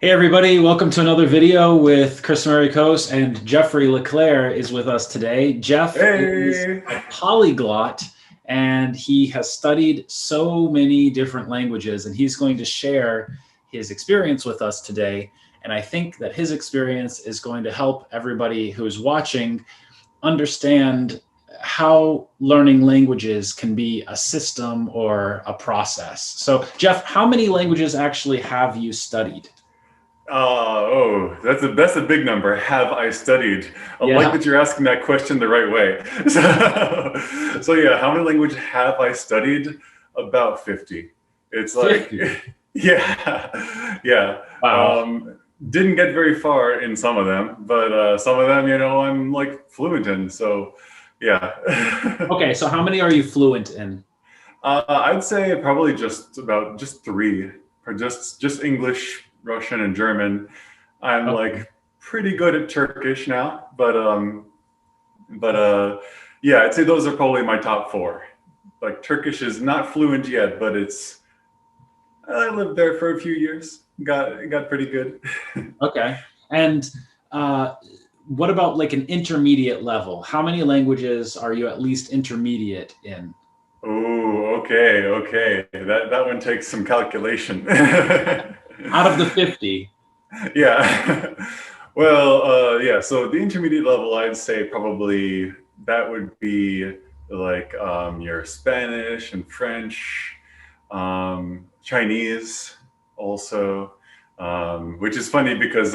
Hey everybody, welcome to another video with Chris Maricos, and Jeffrey LeClaire is with us today. Jeff is Hey. a polyglot and he has studied so many different languages, and he's going to share his experience with us today. And I think that his experience is going to help everybody who's watching understand how learning languages can be a system or a process. So Jeff, how many languages actually have you studied? That's a big number. Have I studied? I like Yeah. that you're asking that question the right way. So yeah, how many languages have I studied? About 50. It's like, 50. yeah, yeah. Wow. Didn't get very far in some of them, but some of them, I'm like fluent in. So yeah. Okay, so how many are you fluent in? I'd say probably just three, or just English, Russian, and German. I'm Okay. like pretty good at Turkish now, but yeah, I'd say those are probably my top four. Like Turkish is not fluent yet, but I lived there for a few years. Got pretty good. Okay. And uh, what about like an intermediate level? How many languages are you at least intermediate in? Oh, okay. That one takes some calculation. Out of the 50. Yeah. Well, yeah. So the intermediate level, I'd say probably that would be like your Spanish and French, Chinese also, which is funny because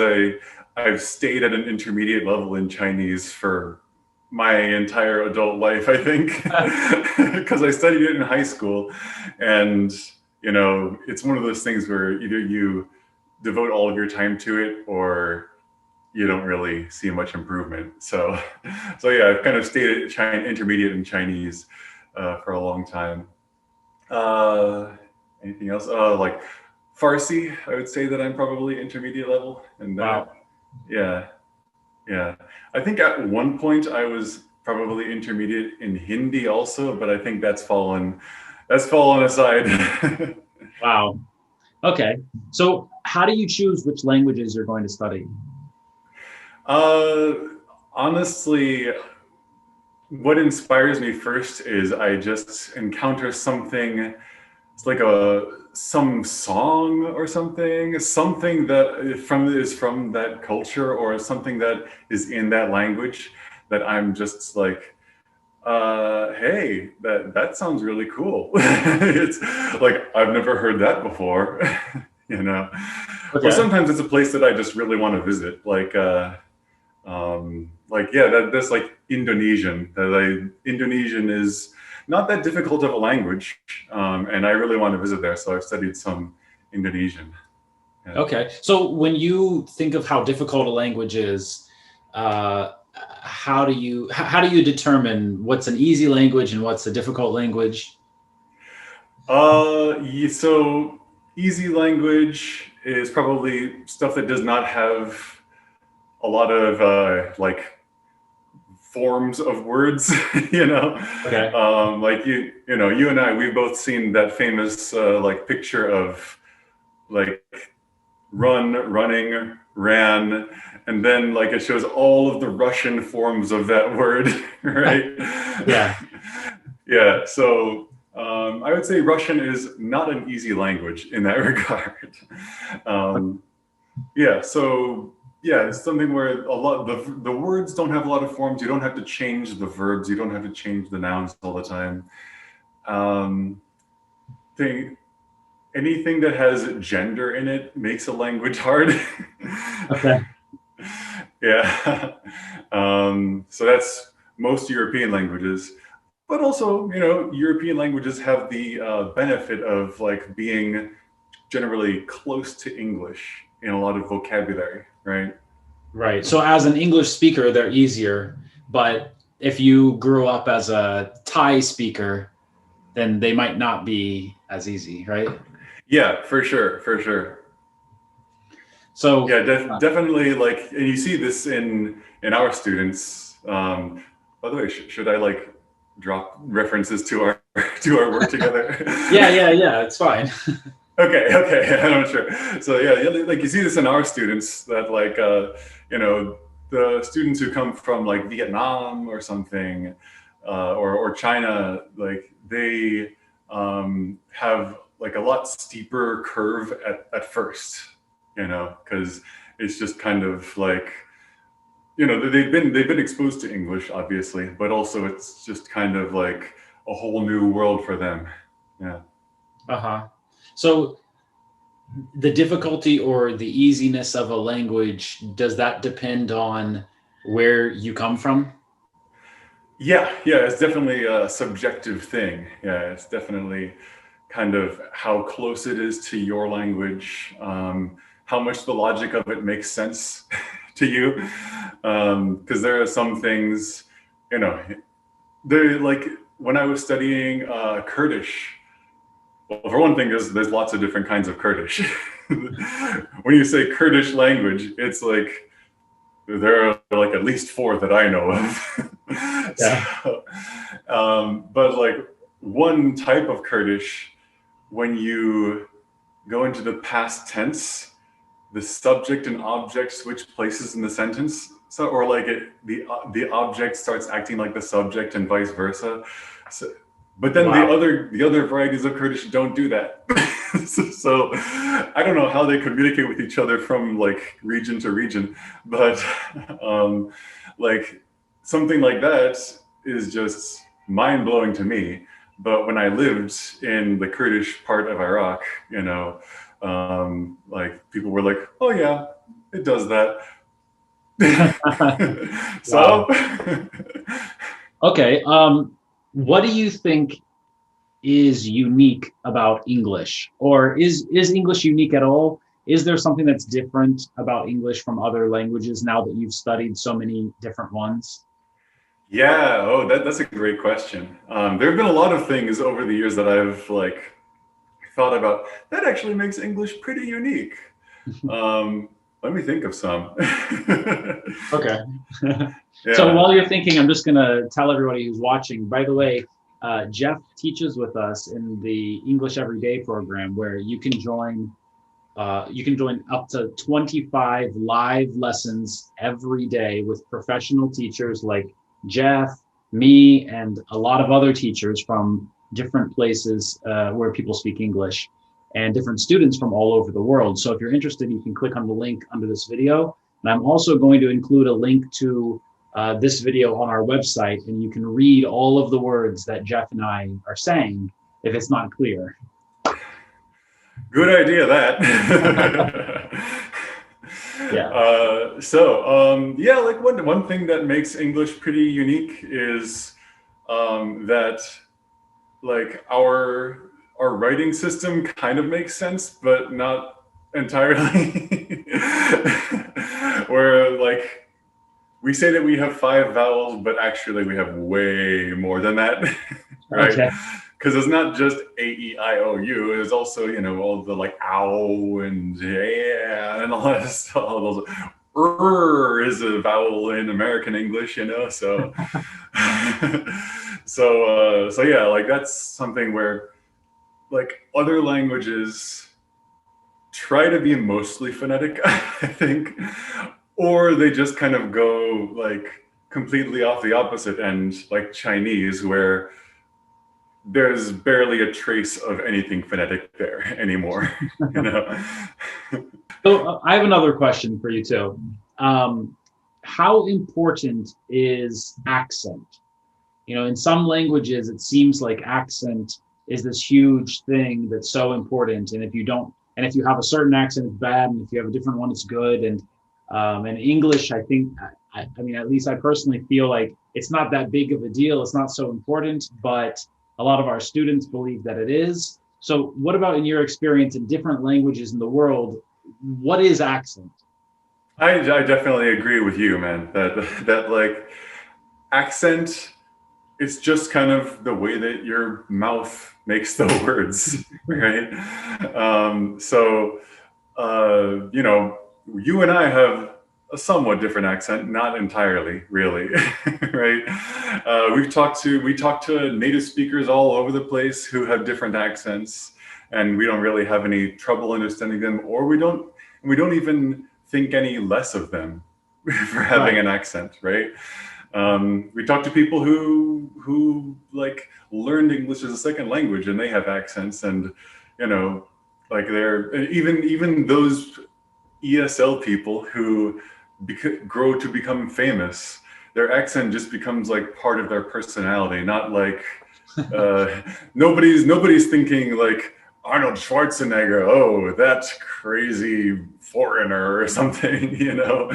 I've stayed at an intermediate level in Chinese for my entire adult life, I think, because I studied it in high school, and it's one of those things where either you devote all of your time to it or you don't really see much improvement. So yeah, I've kind of stayed at intermediate in Chinese for a long time. Uh, Anything else? Like Farsi, I would say that I'm probably intermediate level in that. Wow. Yeah, yeah. I think at one point I was probably intermediate in Hindi also, but I think that's fallen aside. Wow. Okay. So how do you choose which languages you're going to study? uh, Honestly, what inspires me first is I just encounter something. It's like some song or something that is from that culture or something that is in that language that I'm just like, hey, that sounds really cool. It's like I've never heard that before, you know. Or Okay. sometimes it's a place that I just really want to visit, like yeah, that's like Indonesian. Indonesian is not that difficult of a language, and I really want to visit there. So I've studied some Indonesian. Yeah. Okay. So when you think of how difficult a language is, how do you determine what's an easy language and what's a difficult language? So easy language is probably stuff that does not have a lot of like forms of words, you know. Okay. Like you and I, we've both seen that famous like picture of like running, ran, and then like it shows all of the Russian forms of that word, right? Yeah. Yeah. So I would say Russian is not an easy language in that regard. Um, yeah. So yeah, it's something where a lot the words don't have a lot of forms. You don't have to change the verbs. You don't have to change the nouns all the time. Um, thing Anything that has gender in it makes a language hard. Okay. Yeah. So that's most European languages. But also, European languages have the benefit of like being generally close to English in a lot of vocabulary, right? Right. So as an English speaker, they're easier, but if you grew up as a Thai speaker, then they might not be as easy, right? Yeah, for sure, for sure. So Yeah, definitely. Like, and you see this in our students. By the way, should I like drop references to our to our work together? yeah, it's fine. Okay, I'm not sure. So yeah, like you see this in our students that like you know, the students who come from like Vietnam or something, or China, like they have like a lot steeper curve at first, you know, because it's just kind of like, you know, they've been exposed to English obviously, but also it's just kind of like a whole new world for them. Yeah. Uh-huh. So the difficulty or the easiness of a language, does that depend on where you come from? Yeah, it's definitely a subjective thing. Yeah, it's definitely kind of how close it is to your language, how much the logic of it makes sense to you. Because there are some things, you know, they're like when I was studying Kurdish. Well, for one thing, there's lots of different kinds of Kurdish. When you say Kurdish language, it's like there are like at least four that I know of. Yeah. So, but like one type of Kurdish, when you go into the past tense, the subject and object switch places in the sentence. So, or like the object starts acting like the subject and vice versa. So, but then Wow. the other varieties of Kurdish don't do that. So I don't know how they communicate with each other from like region to region, but like something like that is just mind blowing to me. But when I lived in the Kurdish part of Iraq, you know, like people were like, "Oh yeah, it does that." Wow. So Okay. What do you think is unique about English? Or is English unique at all? Is there something that's different about English from other languages now that you've studied so many different ones? yeah, oh, that's a great question. There have been a lot of things over the years that I've like thought about that actually makes English pretty unique. Let me think of some. Okay. So Yeah. while you're thinking, I'm just going to tell everybody who's watching, by the way, Jeff teaches with us in the English Everyday program where you can join up to 25 live lessons every day with professional teachers like Jeff, me, and a lot of other teachers from different places where people speak English and different students from all over the world. So if you're interested, you can click on the link under this video. And I'm also going to include a link to this video on our website, and you can read all of the words that Jeff and I are saying if it's not clear. Good idea, that. Yeah. Yeah, like one thing that makes English pretty unique is that like our writing system kind of makes sense, but not entirely. Where like we say that we have 5 vowels, but actually we have way more than that, right? Okay. Because it's not just A-E-I-O-U. It's also, you know, all the like ow and yeah and all that stuff. All those is a vowel in American English, you know. So, so yeah, like that's something where like other languages try to be mostly phonetic, I think, or they just kind of go like completely off the opposite end, like Chinese, where there's barely a trace of anything phonetic there anymore, you know. So I have another question for you too. How important is accent? You know, in some languages, it seems like accent is this huge thing that's so important. And if you don't, and if you have a certain accent, it's bad. And if you have a different one, it's good. And English, I think, I mean, at least I personally feel like it's not that big of a deal. It's not so important, but a lot of our students believe that it is. So what about in your experience in different languages in the world? What is accent? I definitely agree with you, man. That like accent, it's just kind of the way that your mouth makes the words, right? You know, you and I have a somewhat different accent, not entirely, really, right? We talk to native speakers all over the place who have different accents, and we don't really have any trouble understanding them, or we don't even think any less of them for having Right. an accent, right? We talk to people who like learned English as a second language, and they have accents, and you know, like they're even those ESL people who grow to become famous, their accent just becomes like part of their personality, not like uh, nobody's thinking like Arnold Schwarzenegger, oh, that crazy foreigner or something, you know?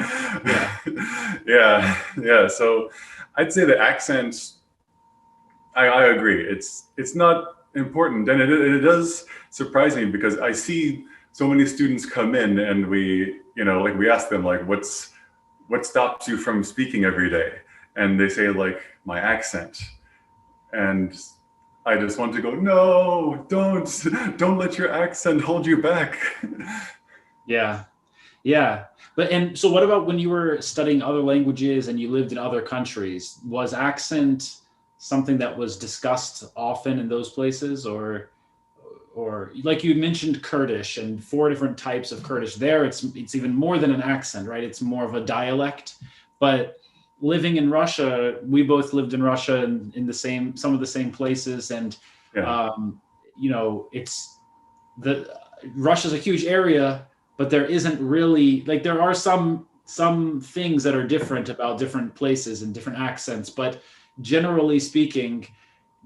Yeah. Yeah. So I'd say the accent, I agree. It's not important, and it does surprise me because I see so many students come in, and like we ask them like, what stops you from speaking every day, and they say like my accent, and I just want to go, no, don't let your accent hold you back. Yeah. Yeah. But and so what about when you were studying other languages and you lived in other countries? Was accent something that was discussed often in those places, or like you mentioned Kurdish and four different types of Kurdish. There it's even more than an accent, right? It's more of a dialect. But living in Russia, we both lived in Russia and in the same some of the same places, and Yeah, um, it's the Russia's a huge area, but there isn't really like there are some things that are different about different places and different accents, but generally speaking,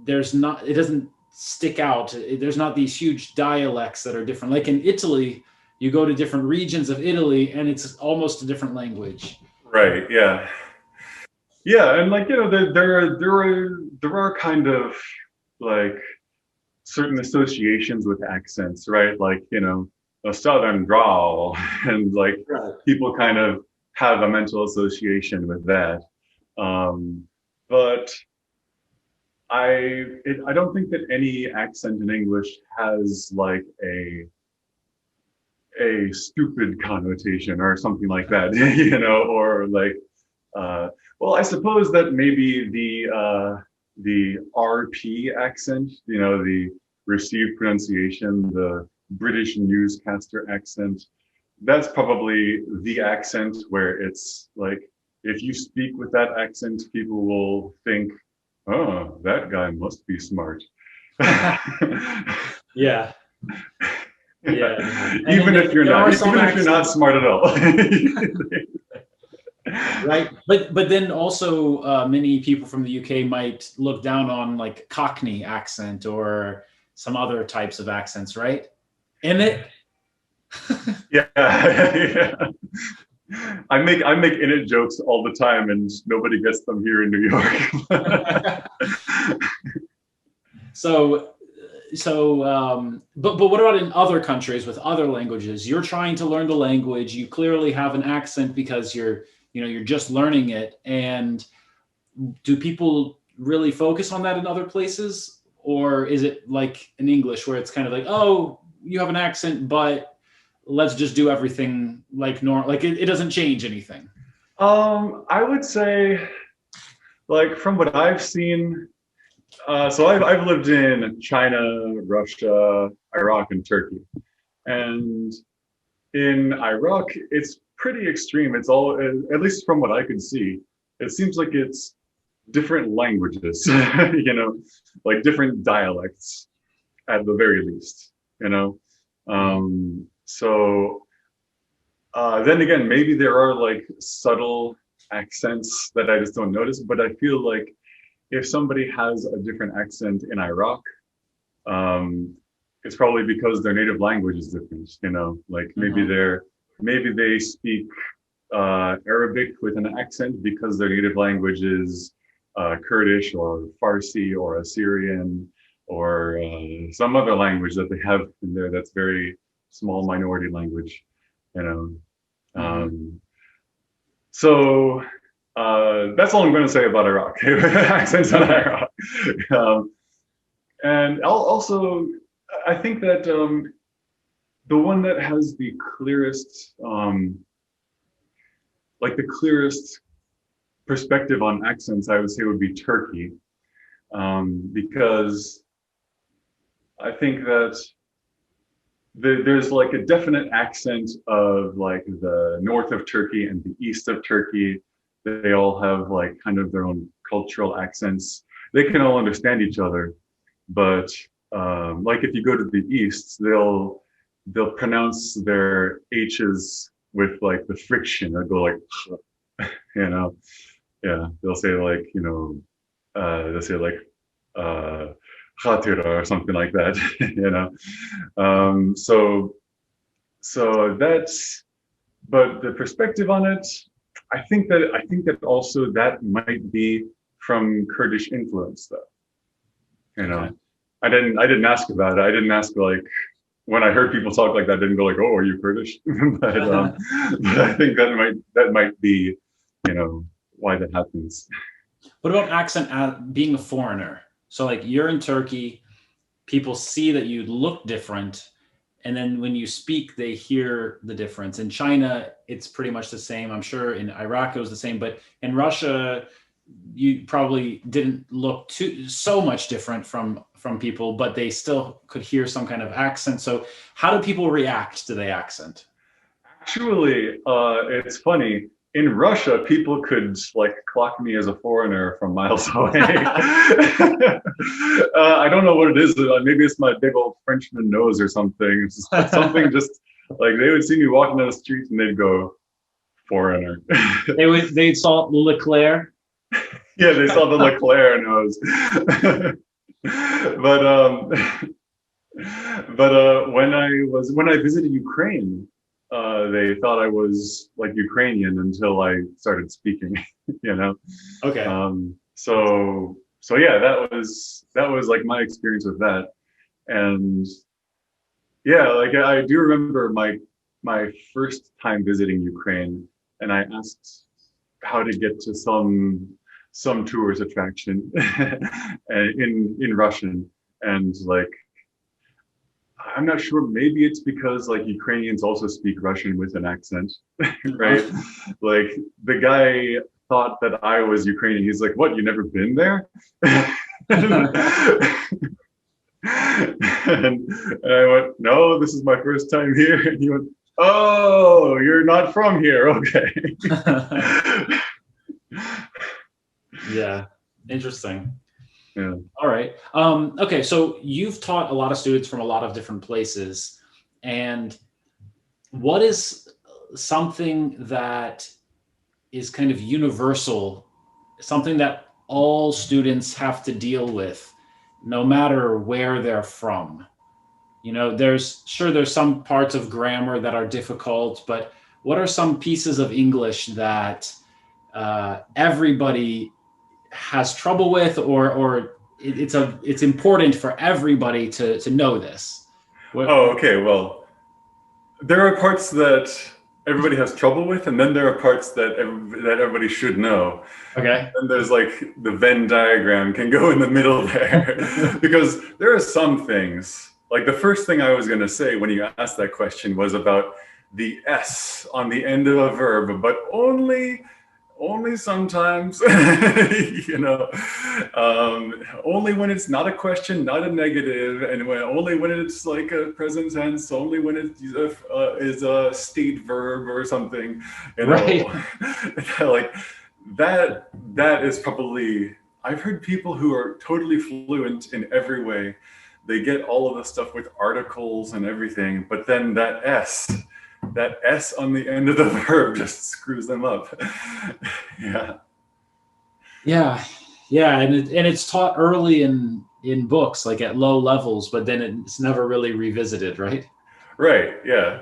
there's not it doesn't stick out. There's not these huge dialects that are different. Like in Italy, you go to different regions of Italy and it's almost a different language. right. Yeah, and like there are kind of like certain associations with accents, right? Like, a southern drawl, and like Right. people kind of have a mental association with that. But I don't think that any accent in English has like a stupid connotation or something like that, or like, well, I suppose that maybe the RP accent, the received pronunciation, the British newscaster accent, that's probably the accent where it's like if you speak with that accent, people will think, oh, that guy must be smart. Yeah. Yeah. Yeah. And then Even if you're there are not, some even if you're not accents, smart at all. right? But then also many people from the UK might look down on like Cockney accent or some other types of accents, right? And it, Yeah, yeah. I make in it jokes all the time, and nobody gets them here in New York. so but what about in other countries with other languages? You're trying to learn the language. You clearly have an accent because you're just learning it. And do people really focus on that in other places, or is it like in English where it's kind of like, oh, you have an accent, but let's just do everything like normal, like it doesn't change anything? I would say, like from what I've seen, so I've lived in China, Russia, Iraq, and Turkey, and in Iraq, it's pretty extreme. It's all, at least from what I could see, it seems like it's different languages, like different dialects at the very least, you know. So then again, maybe there are like subtle accents that I just don't notice, but I feel like if somebody has a different accent in Iraq, um, it's probably because their native language is different, like Mm-hmm. maybe they speak Arabic with an accent because their native language is Kurdish or Farsi or Assyrian or some other language that they have in there that's very small minority language, you know. Mm-hmm. Um, so that's all I'm going to say about Iraq. Accents in Okay. Iraq. Um, and also, I think that the one that has the clearest, the clearest perspective on accents, I would say would be Turkey, because I think that there's like a definite accent of like the north of Turkey and the east of Turkey. They all have like kind of their own cultural accents. They can all understand each other, but like if you go to the east, they'll pronounce their H's with like the friction. They'll go like, you know, yeah. They'll say like, they'll say like, khatira or something like that, you know. So that's, but the perspective on it, I think that also that might be from Kurdish influence though. You Okay. know, I didn't ask about it. I didn't ask like when I heard people talk like that, I didn't go like, oh, are you Kurdish? But I think that might be, why that happens. What about accent being a foreigner? So like you're in Turkey, people see that you look different, and then when you speak, they hear the difference. In China, it's pretty much the same. I'm sure in Iraq it was the same, but in Russia, you probably didn't look too so much different from people, but they still could hear some kind of accent. So how do people react to the accent? Actually, it's funny. In Russia, people could like clock me as a foreigner from miles away. I don't know what it is. Maybe it's my big old Frenchman nose or something. It's just, something just like they would see me walking down the street and they'd go foreigner. They'd saw LeClaire. Yeah, they saw the LeClaire nose. but when I visited Ukraine, they thought I was like Ukrainian until I started speaking, you know. Okay. So yeah, that was like my experience with that, and yeah, like I do remember my first time visiting Ukraine, and I asked how to get to some tourist attraction in Russian, and like I'm not sure. Maybe it's because like Ukrainians also speak Russian with an accent, right? Like the guy thought that I was Ukrainian. He's like, "What? You never been there?" And I went, "No, this is my first time here." And he went, "Oh, you're not from here, okay?" Yeah, interesting. Yeah. All right. Okay, so you've taught a lot of students from a lot of different places, and what is something that is kind of universal, something that all students have to deal with, no matter where they're from? There's some parts of grammar that are difficult, but what are some pieces of English that everybody has trouble with, or it's important for everybody to know this? Oh, okay. Well, there are parts that everybody has trouble with, and then there are parts that everybody should know. Okay. And there's like the Venn diagram can go in the middle there, because there are some things. Like the first thing I was going to say when you asked that question was about the S on the end of a verb, but only sometimes, only when it's not a question, not a negative, and only when it's like a present tense, only when it is a state verb or something, Right. like that is probably, I've heard people who are totally fluent in every way. They get all of the stuff with articles and everything, but then that S on the end of the verb just screws them up. Yeah. Yeah, and it's taught early in books, like at low levels, but then it's never really revisited, right? Right. Yeah.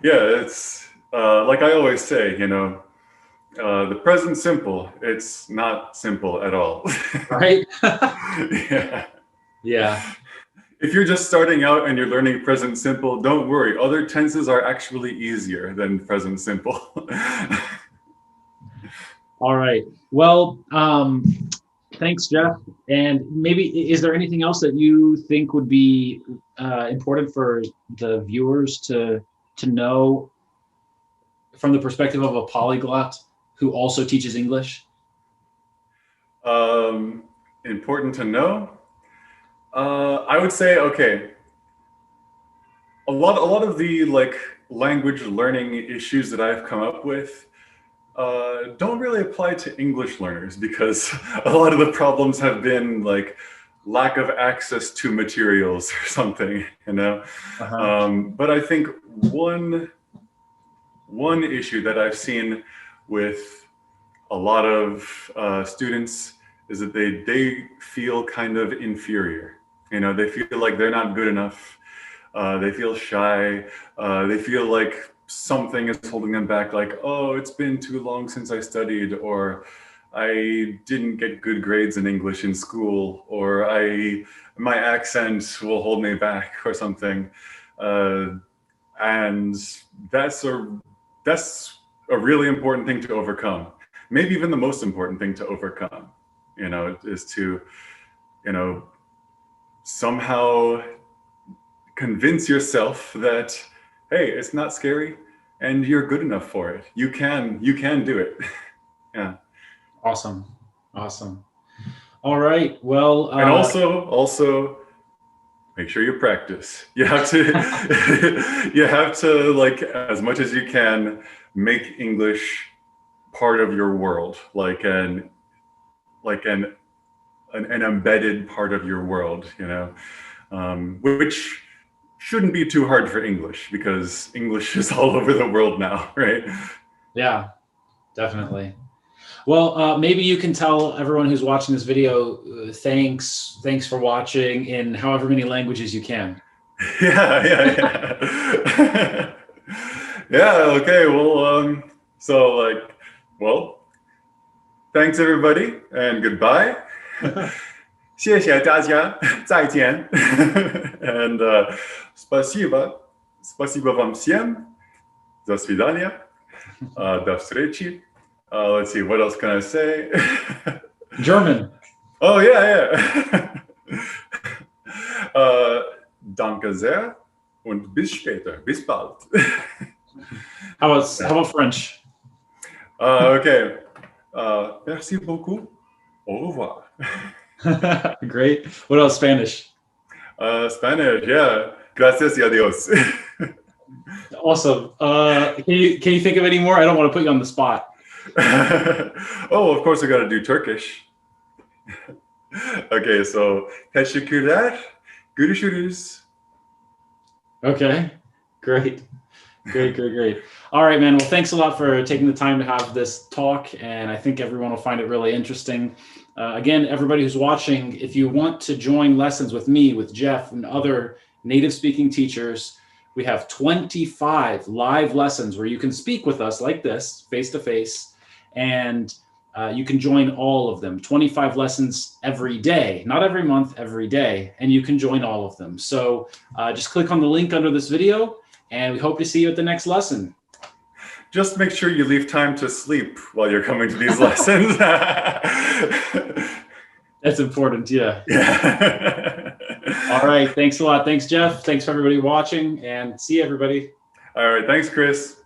Yeah. It's like I always say, the present simple, it's not simple at all. Right. Yeah. Yeah. If you're just starting out and you're learning present simple, don't worry. Other tenses are actually easier than present simple. All right. Well, thanks, Jeff. And maybe is there anything else that you think would be important for the viewers to know from the perspective of a polyglot who also teaches English? Important to know. I would say, okay, a lot of the like language learning issues that I've come up with don't really apply to English learners because a lot of the problems have been like lack of access to materials or something, you know. But I think one issue that I've seen with a lot of students is that they feel kind of inferior. You know, they feel like they're not good enough. They feel shy. They feel like something is holding them back, like, oh, it's been too long since I studied, or I didn't get good grades in English in school, or my accent will hold me back or something. And that's a really important thing to overcome. Maybe even the most important thing to overcome, you know, is to, you know, somehow convince yourself that, hey, it's not scary and you're good enough for it. You can do it. Yeah. Awesome. All right. Well, and also make sure you practice. You have to like, as much as you can, make English part of your world, like an embedded part of your world, you know, which shouldn't be too hard for English because English is all over the world now, right? Yeah, definitely. Well, maybe you can tell everyone who's watching this video, thanks for watching in however many languages you can. Yeah. Yeah, okay, well, thanks everybody and goodbye. 谢谢大家，再见。And спасибо вам всем. До свидания. До встречи. Let's see, what else can I say? German. Oh, yeah. Danke sehr und bis später. Bis bald. How about French? Okay. Merci beaucoup. Au revoir. Great. What else? Spanish? Spanish, yeah. Gracias y adios. Awesome. Can you think of any more? I don't want to put you on the spot. Oh, of course I got to do Turkish. Okay, so teşekkürler, görüşürüz. Okay, great. All right, man. Well, thanks a lot for taking the time to have this talk, and I think everyone will find it really interesting. Again, everybody who's watching, if you want to join lessons with me, with Jeff, and other native-speaking teachers, we have 25 live lessons where you can speak with us like this, face-to-face, and you can join all of them. 25 lessons every day, not every month, every day, and you can join all of them. So just click on the link under this video, and we hope to see you at the next lesson. Just make sure you leave time to sleep while you're coming to these lessons. That's important, yeah. All right, thanks a lot. Thanks, Jeff. Thanks for everybody watching, and see you, everybody. All right, thanks, Chris.